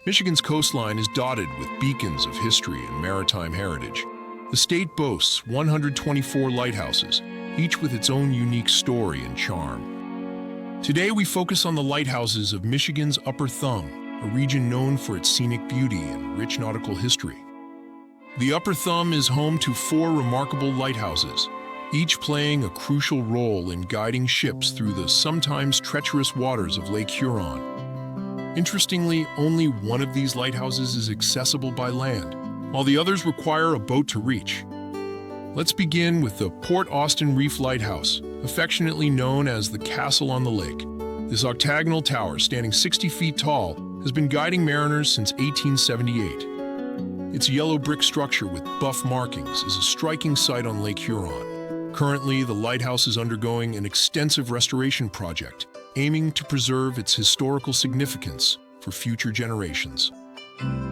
Michigan's coastline is dotted with beacons of history and maritime heritage. The state boasts 124 lighthouses, each with its own unique story and charm. Today we focus on the lighthouses of Michigan's Upper Thumb, a region known for its scenic beauty and rich nautical history. The Upper Thumb is home to 4 remarkable lighthouses, each playing a crucial role in guiding ships through the sometimes treacherous waters of Lake Huron. Interestingly, only one of these lighthouses is accessible by land, while the others require a boat to reach. Let's begin with the Port Austin Reef Lighthouse, affectionately known as the Castle on the Lake. This octagonal tower, standing 60 feet tall, has been guiding mariners since 1878. Its yellow brick structure with buff markings is a striking sight on Lake Huron. Currently, the lighthouse is undergoing an extensive restoration project, aiming to preserve its historical significance for future generations.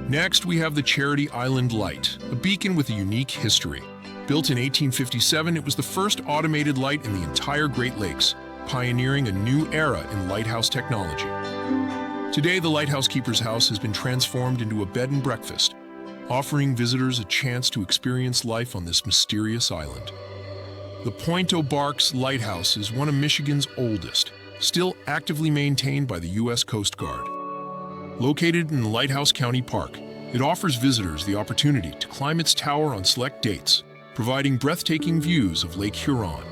Next, we have the Charity Island Light, a beacon with a unique history. Built in 1857, it was the first automated light in the entire Great Lakes, pioneering a new era in lighthouse technology. Today, the Lighthouse Keeper's House has been transformed into a bed and breakfast, offering visitors a chance to experience life on this mysterious island. The Pointe Aux Barques Lighthouse is one of Michigan's oldest, still actively maintained by the U.S. Coast Guard. Located in the Lighthouse County Park, it offers visitors the opportunity to climb its tower on select dates, providing breathtaking views of Lake Huron.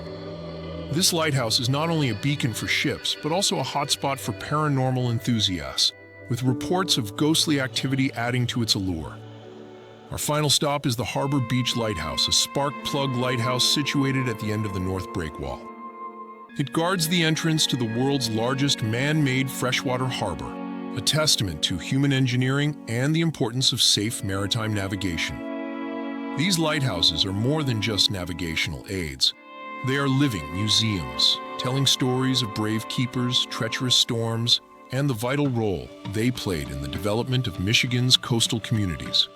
This lighthouse is not only a beacon for ships, but also a hotspot for paranormal enthusiasts, with reports of ghostly activity adding to its allure. Our final stop is the Harbor Beach Lighthouse, a spark plug lighthouse situated at the end of the North Breakwall. It guards the entrance to the world's largest man-made freshwater harbor, a testament to human engineering and the importance of safe maritime navigation. These lighthouses are more than just navigational aids. They are living museums, telling stories of brave keepers, treacherous storms, and the vital role they played in the development of Michigan's coastal communities.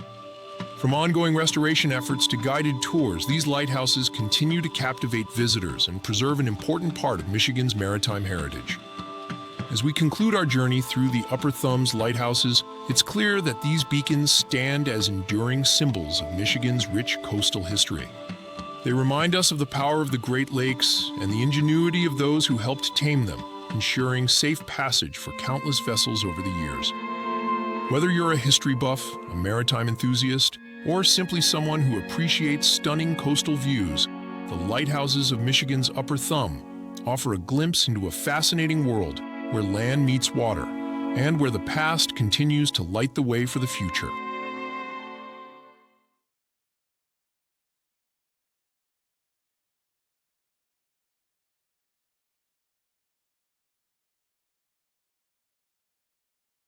From ongoing restoration efforts to guided tours, these lighthouses continue to captivate visitors and preserve an important part of Michigan's maritime heritage. As we conclude our journey through the Upper Thumb's lighthouses, it's clear that these beacons stand as enduring symbols of Michigan's rich coastal history. They remind us of the power of the Great Lakes and the ingenuity of those who helped tame them, ensuring safe passage for countless vessels over the years. Whether you're a history buff, a maritime enthusiast, or simply someone who appreciates stunning coastal views, the lighthouses of Michigan's Upper Thumb offer a glimpse into a fascinating world where land meets water and where the past continues to light the way for the future.